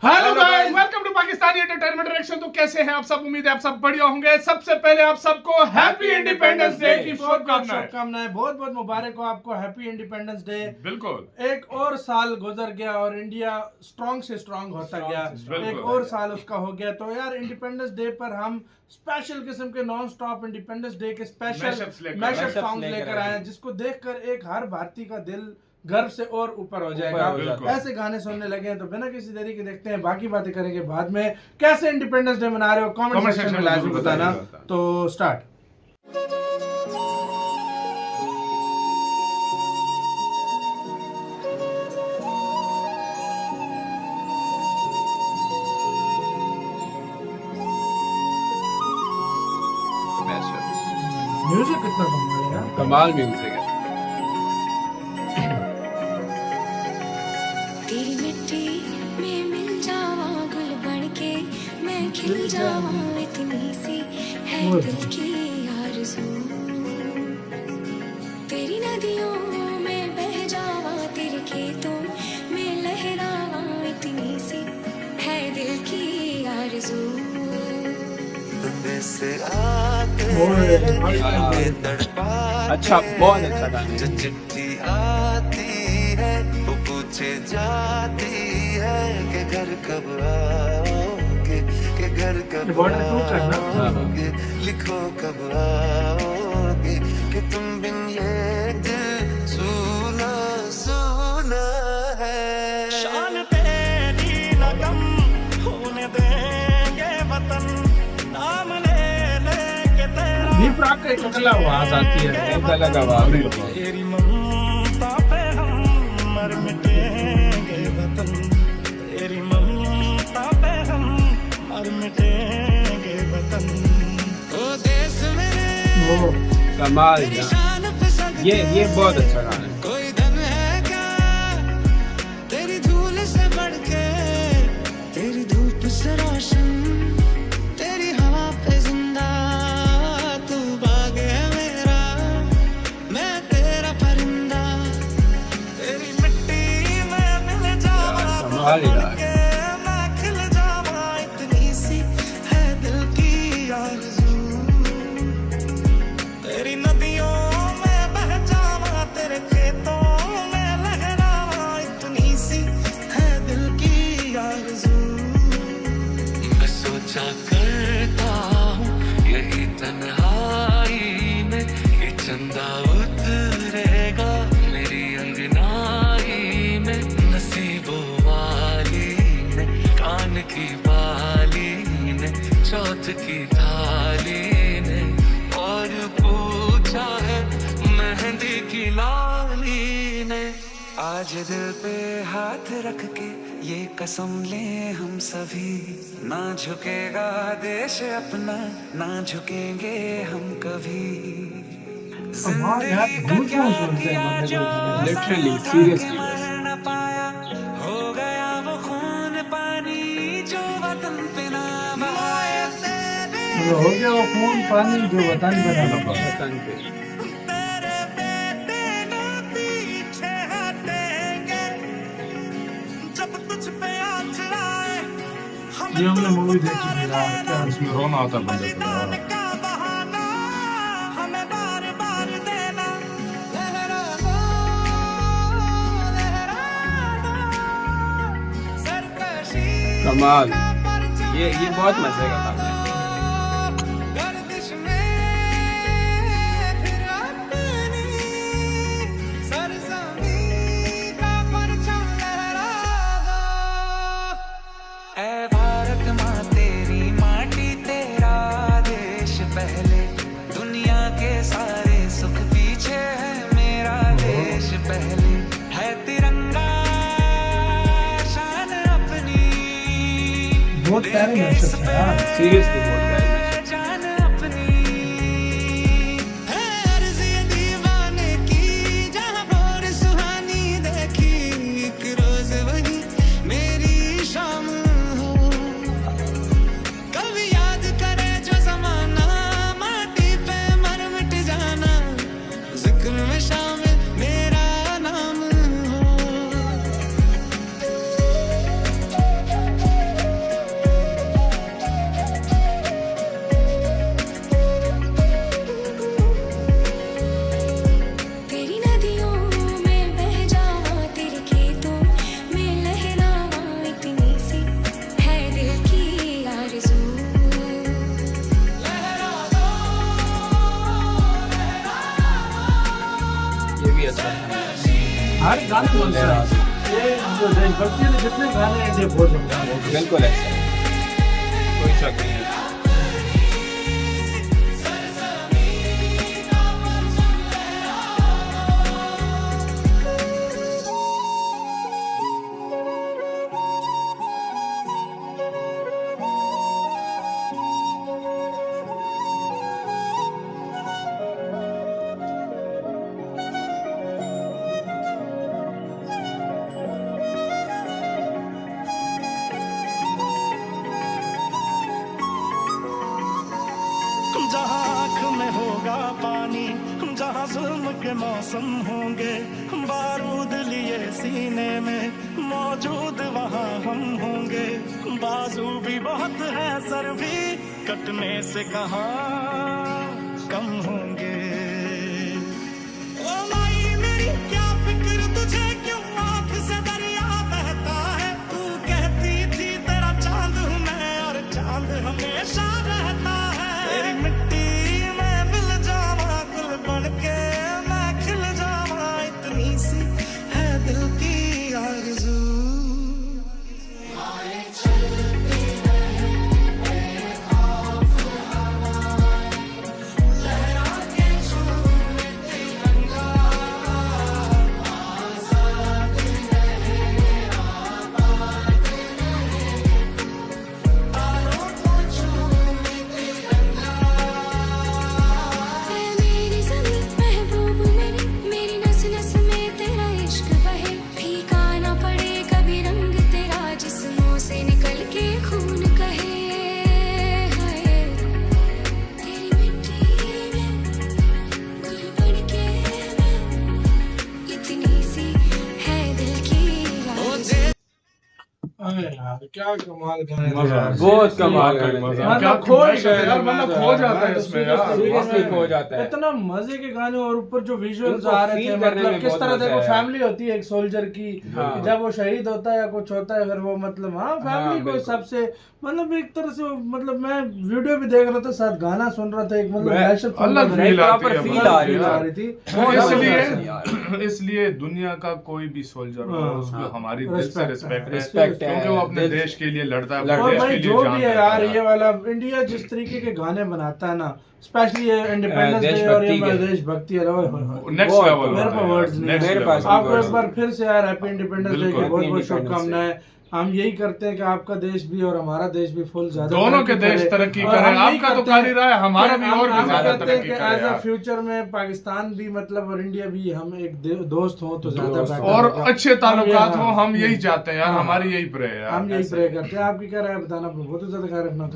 Hello guys, welcome to Pakistani entertainment reaction. तो कैसे हैं आप सब? उम्मीद है आप सब बढ़िया होंगे। सबसे पहले आप सबको हैप्पी इंडिपेंडेंस डे की शुभकामनाएं। बहुत बहुत मुबारक हो आपको, हैप्पी इंडिपेंडेंस डे। बिल्कुल। एक और साल गुजर गया और इंडिया स्ट्रॉन्ग से स्ट्रॉन्ग होता गया। एक और साल उसका हो गया। तो यार इंडिपेंडेंस डे पर हम स्पेशल किस्म के नॉन स्टॉप इंडिपेंडेंस डे के स्पेशल मैशअप सॉन्ग लेकर आए हैं, जिसको देखकर एक हर भारतीय का दिल गर्व से और ऊपर हो जाएगा। ऐसे गाने सुनने लगे हैं तो बिना किसी देरी के देखते हैं, बाकी बातें करेंगे बाद में। कैसे इंडिपेंडेंस डे मना रहे हो कमेंट सेक्शन में लाजमी बताना। तो स्टार्ट। म्यूजिक कितना कमाल है, कमाल म्यूजिक है। तेरी मिट्टी में मिल जावा गुल बनके मैं खिल जावा, इतनी सी है दिल की आरज़ू। तेरी नदियों में बह जावा, तेरे खेतों में लहरावा, इतनी सी है दिल की आरज़ू। अच्छा, बहुत अच्छा गाना। जो चिट्ठी आती है वो पूछे जाती है कि घर कब आओगे, कि घर कब आओगे, लिखो कब आओगे, कि तुम बिन ये दिल सूना सूना है। शान तेरी लगम होने देंगे वतन, नाम ले लेके तेरा दीप राग का एक अगला आवाज आती है, एक अलग आवाज है। तेरी ममता पे हम मर मिटेंगे वतन, तेरी ममता पे हम मर मिटेंगे वतन। ओ देश मेरे कमाल तेरी है। शान पे सद ये बहुत अच्छा गाना है। कोई धन है क्या तेरी धूल से बढ़ के, तेरी धूप से रोशन, तेरी हवा पे जिंदा, तू बाग है मेरा, मैं तेरा परिंदा। तेरी मिट्टी में मिल जावा, कमाल है यार। के मैं खिल जावा, इतनी सी है दिल की आरज़ू। तेरी नदियों में बह जावा, तेरे खेतों में लहरावा, इतनी सी है दिल की आरज़ू। मैं सोचा करता हूँ यही तन्हाई में ये चंदा उतरेगा मेरी अंगनाई में, नसीबों वाली ने कान की बाली ने चौथ की थाली ने और पूछा है मेहंदी की लाली ने। आज दिल पे हाथ रख के ये कसम ले हम सभी, ना झुकेगा देश अपना, ना झुकेंगे हम कभी। जिंदगी का क्या किया जो लिटरली सीरियसली न पाया, हो गया वो खून पानी जो वतन पे ना बहाया। हो गया वो खून पानी जो वतन बना। वतन पे तेरे बेटे ना पीछे हटेंगे, जब तुझ पे आँच आए हम ये हमने मूवी देखी थी यार, क्या इसमें रोना आता है बंदे को। बलिदान का बहाना हमें बार बार देना। लहरा दो, सरकशी कमाल। का परचम ये बहुत मजे का गाना है। गर्दिश में फिर अपनी सरज़मीं का परचम लहरा दो। ऐ भारत माँ तेरी माटी तेरा देश पहले, दुनिया के सारे सुख पीछे है मेरा देश पहले। है तिरंगा शान अपनी, बहुत प्यारे मैशअप है यार। सीरियसली बहुत प्यारी। जान अपनी है अर्ज़ ये दीवाने की, जहाँ भोर सुहानी देखी, एक रोज वही मेरी शाम हो। कभी याद करे जो ज़माना, माटी पे मर मिट जाना, जिक्र में शामिल मेरा नाम हो। बिल्कुल सर, ये जो देशभक्ति के जितने गाने हैं इंडिया बहुत जमता है। बिल्कुल ऐसा है, कोई शक नहीं है। जहाँ आँख में होगा पानी, जहाँ जुल्म के मौसम होंगे, बारूद लिए सीने में मौजूद वहाँ हम होंगे। बाजू भी बहुत है, सर भी कटने से कहाँ कम होंगे। ओ माई मेरी क्या फिक्र तुझे, क्यों आँख से दरिया बहता है। तू कहती थी तेरा चांद हूँ मैं, और चांद हमेशा रहता है। तेरी मिट्टी में मिल जावा, गुल बन के मैं खिल जावा, इतनी सी है दिल की आरज़ू। मेरी ज़मीं महबूब मेरी नस नस में तेरा इश्क बहे। फीका ना पड़े कभी रंग तेरा, जिस्मों से निकल के खून कहे। हाय तेरी मिट्टी में गुल बन के मैं, इतनी सी है दिल की आरज़ू। अरे यार क्या कमाल गाने थे मजा, यार। बहुत कमाल गाने थे। मतलब क्या खो कमाल गए यार, मतलब खो जाता है इसमें यार। Seriously खो जाता है। इतना मजे के गाने, और ऊपर जो विजुअल्स उनको आ रहे थे, feel करने मतलब में किस बहुत तरह मजा देखो है। फैमिली होती है एक सोल्जर की, हाँ। कि जब वो शहीद होता है या कुछ होता है, फिर वो मतलब हाँ फैमिली को बिल्कुल। सबसे मतलब एक तरह से मतलब मैं वीडियो भी देख रहा था, साथ गाना सुन रहा था, एक मतलब मैं- दहशत अलग फील फील आती proper है, feel आ रही आ है। रही थी। बहुत बहुत मजा इसलिए इसलिए दुनिया का कोई भी सोल्जर हो, हाँ, उसको हाँ। हमारी दिल से Respect है, रिस्पेक्ट है, respect है, क्योंकि वो अपने दिल- देश के लिए लड़ता है, लड़ता अपने और देश भाई के लिए जो जान भी है देता यार, ये वाला इंडिया जिस तरीके के गाने बनाता है ना, स्पेशली ये इंडिपेंडेंस डे और ये देशभक्ति के। देशभक्ति है, ओए होए होए। नेक्स्ट बहुत- लेवल मेरे पास words नहीं है। मेरे पास भी आपको words एक बार फिर से यार हैप्पी इंडिपेंडेंस डे की बिल्कुल। बहुत बहुत Happy Independence शुभकामनाएं। हम यही करते हैं कि आपका देश भी और हमारा देश भी फुल ज्यादा दोनों के तरक्की देश करे। तरक्की और करें। हम यही आपका तो करते कर ही हैं रहा है, हमारा कि भी और भी हम ज्यादा कहते हैं तरक्की कि करे एज अ यार। फ्यूचर में पाकिस्तान भी मतलब और इंडिया भी हम एक दोस्त हो तो ज्यादा दोस्त बेटर और होगा। अच्छे ताल्लुकात हम हो, हम यही चाहते हैं यार, हाँ। हमारी यही प्रे है यार। हम यही प्रे करते हैं। आपकी क्या राय है बताना, बहुत ज्यादा ख्याल रखना।